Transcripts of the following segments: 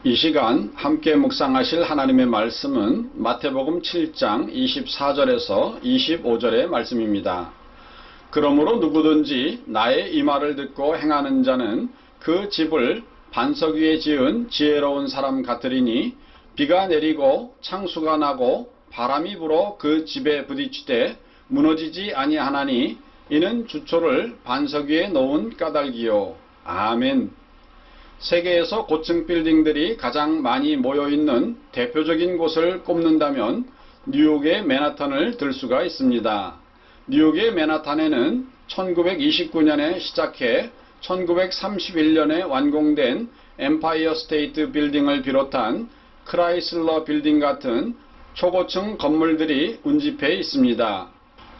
이 시간 함께 묵상하실 하나님의 말씀은 마태복음 7장 24절에서 25절의 말씀입니다. 그러므로 누구든지 나의 이 말을 듣고 행하는 자는 그 집을 반석 위에 지은 지혜로운 사람 같으리니 비가 내리고 창수가 나고 바람이 불어 그 집에 부딪히되 무너지지 아니하나니 이는 주초를 반석 위에 놓은 까닭이요. 아멘. 세계에서 고층 빌딩들이 가장 많이 모여있는 대표적인 곳을 꼽는다면 뉴욕의 맨하탄을 들 수가 있습니다. 뉴욕의 맨하탄에는 1929년에 시작해 1931년에 완공된 엠파이어 스테이트 빌딩을 비롯한 크라이슬러 빌딩 같은 초고층 건물들이 운집해 있습니다.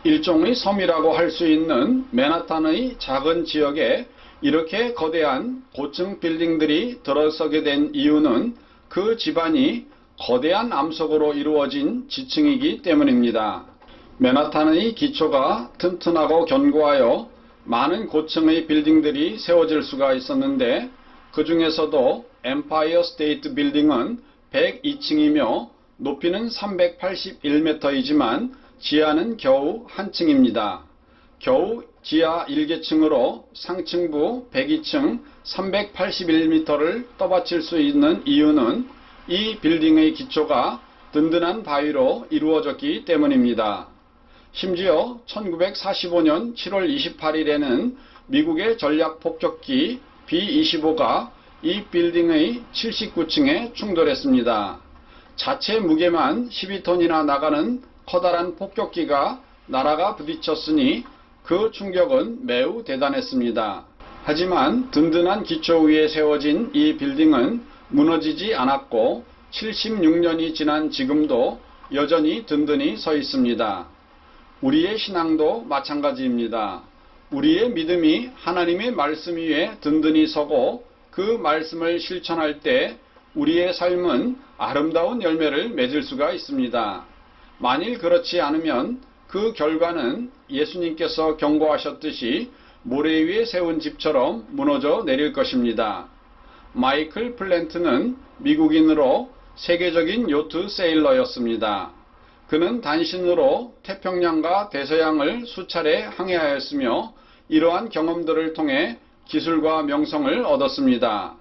일종의 섬이라고 할 수 있는 맨하탄의 작은 지역에 이렇게 거대한 고층 빌딩들이 들어서게 된 이유는 그 집안이 거대한 암석으로 이루어진 지층이기 때문입니다. 맨하탄의 기초가 튼튼하고 견고하여 많은 고층의 빌딩들이 세워질 수가 있었는데 그 중에서도 엠파이어 스테이트 빌딩은 102층이며 높이는 381m이지만 지하는 겨우 한 층입니다. 겨우 지하 1계층으로 상층부 102층 381m를 떠받칠 수 있는 이유는 이 빌딩의 기초가 든든한 바위로 이루어졌기 때문입니다. 심지어 1945년 7월 28일에는 미국의 전략 폭격기 B-25가 이 빌딩의 79층에 충돌했습니다. 자체 무게만 12톤이나 나가는 커다란 폭격기가 날아가 부딪혔으니 그 충격은 매우 대단했습니다. 하지만 든든한 기초 위에 세워진 이 빌딩은 무너지지 않았고 76년이 지난 지금도 여전히 든든히 서 있습니다. 우리의 신앙도 마찬가지입니다. 우리의 믿음이 하나님의 말씀 위에 든든히 서고 그 말씀을 실천할 때 우리의 삶은 아름다운 열매를 맺을 수가 있습니다. 만일 그렇지 않으면 그 결과는 예수님께서 경고하셨듯이 모래 위에 세운 집처럼 무너져 내릴 것입니다. 마이클 플랜트는 미국인으로 세계적인 요트 세일러였습니다. 그는 단신으로 태평양과 대서양을 수차례 항해하였으며 이러한 경험들을 통해 기술과 명성을 얻었습니다.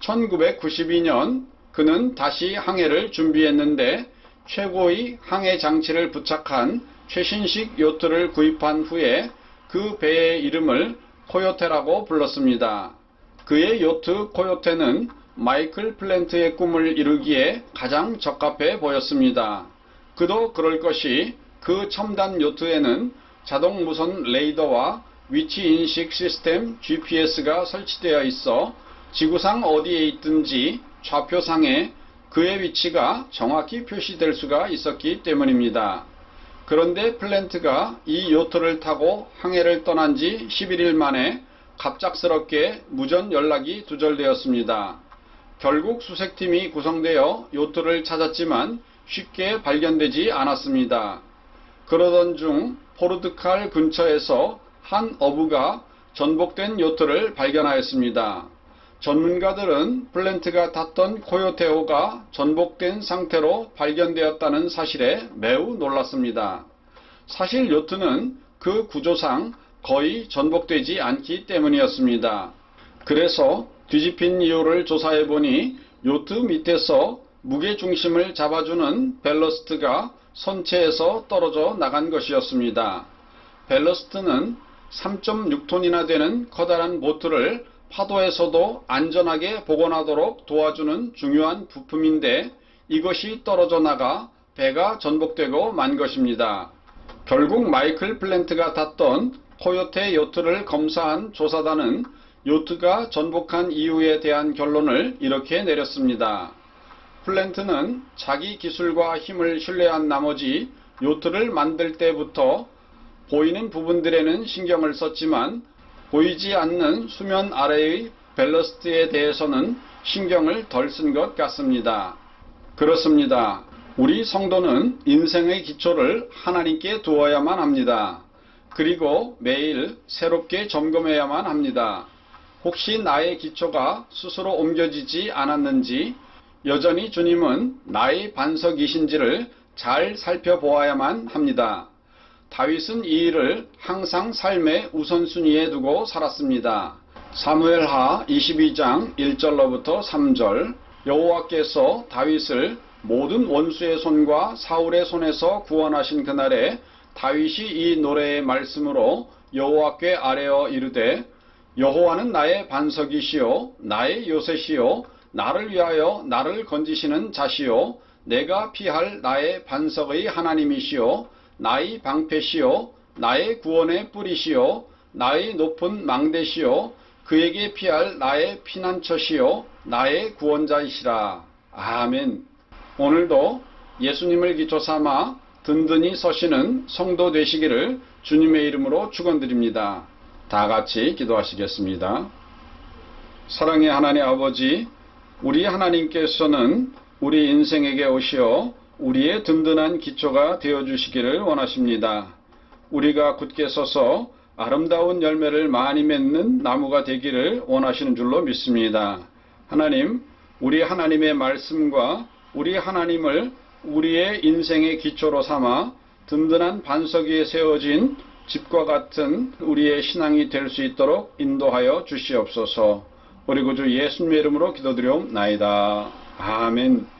1992년 그는 다시 항해를 준비했는데 최고의 항해 장치를 부착한 최신식 요트를 구입한 후에 그 배의 이름을 코요테라고 불렀습니다. 그의 요트 코요테는 마이클 플랜트의 꿈을 이루기에 가장 적합해 보였습니다. 그도 그럴 것이 그 첨단 요트에는 자동 무선 레이더와 위치 인식 시스템 GPS가 설치되어 있어 지구상 어디에 있든지 좌표상에 그의 위치가 정확히 표시될 수가 있었기 때문입니다. 그런데 플랜트가 이 요트를 타고 항해를 떠난 지 11일 만에 갑작스럽게 무전 연락이 두절되었습니다. 결국 수색팀이 구성되어 요트를 찾았지만 쉽게 발견되지 않았습니다. 그러던 중 포르투갈 근처에서 한 어부가 전복된 요트를 발견하였습니다. 전문가들은 플랜트가 탔던 코요테호가 전복된 상태로 발견되었다는 사실에 매우 놀랐습니다. 사실 요트는 그 구조상 거의 전복되지 않기 때문이었습니다. 그래서 뒤집힌 이유를 조사해보니 요트 밑에서 무게중심을 잡아주는 벨러스트가 선체에서 떨어져 나간 것이었습니다. 벨러스트는 3.6톤이나 되는 커다란 보트를 파도에서도 안전하게 복원하도록 도와주는 중요한 부품인데 이것이 떨어져 나가 배가 전복되고 만 것입니다. 결국 마이클 플랜트가 탔던 코요테 요트를 검사한 조사단은 요트가 전복한 이유에 대한 결론을 이렇게 내렸습니다. 플랜트는 자기 기술과 힘을 신뢰한 나머지 요트를 만들 때부터 보이는 부분들에는 신경을 썼지만 보이지 않는 수면 아래의 벨러스트에 대해서는 신경을 덜 쓴 것 같습니다. 그렇습니다. 우리 성도는 인생의 기초를 하나님께 두어야만 합니다. 그리고 매일 새롭게 점검해야만 합니다. 혹시 나의 기초가 스스로 옮겨지지 않았는지, 여전히 주님은 나의 반석이신지를 잘 살펴보아야만 합니다. 다윗은 이 일을 항상 삶의 우선순위에 두고 살았습니다. 사무엘하 22장 1절로부터 3절. 여호와께서 다윗을 모든 원수의 손과 사울의 손에서 구원하신 그날에 다윗이 이 노래의 말씀으로 여호와께 아뢰어 이르되 여호와는 나의 반석이시요 나의 요새시요 나를 위하여 나를 건지시는 자시요 내가 피할 나의 반석의 하나님이시요 나의 방패시요 나의 구원의 뿌리시요 나의 높은 망대시요 그에게 피할 나의 피난처시요 나의 구원자이시라. 아멘. 오늘도 예수님을 기초 삼아 든든히 서시는 성도 되시기를 주님의 이름으로 축원드립니다. 다 같이 기도하시겠습니다. 사랑의 하나님 아버지, 우리 하나님께서는 우리 인생에게 오시어 우리의 든든한 기초가 되어주시기를 원하십니다. 우리가 굳게 서서 아름다운 열매를 많이 맺는 나무가 되기를 원하시는 줄로 믿습니다. 하나님, 우리 하나님의 말씀과 우리 하나님을 우리의 인생의 기초로 삼아 든든한 반석 위에 세워진 집과 같은 우리의 신앙이 될 수 있도록 인도하여 주시옵소서. 우리 구주 예수님의 이름으로 기도드리옵나이다. 아멘.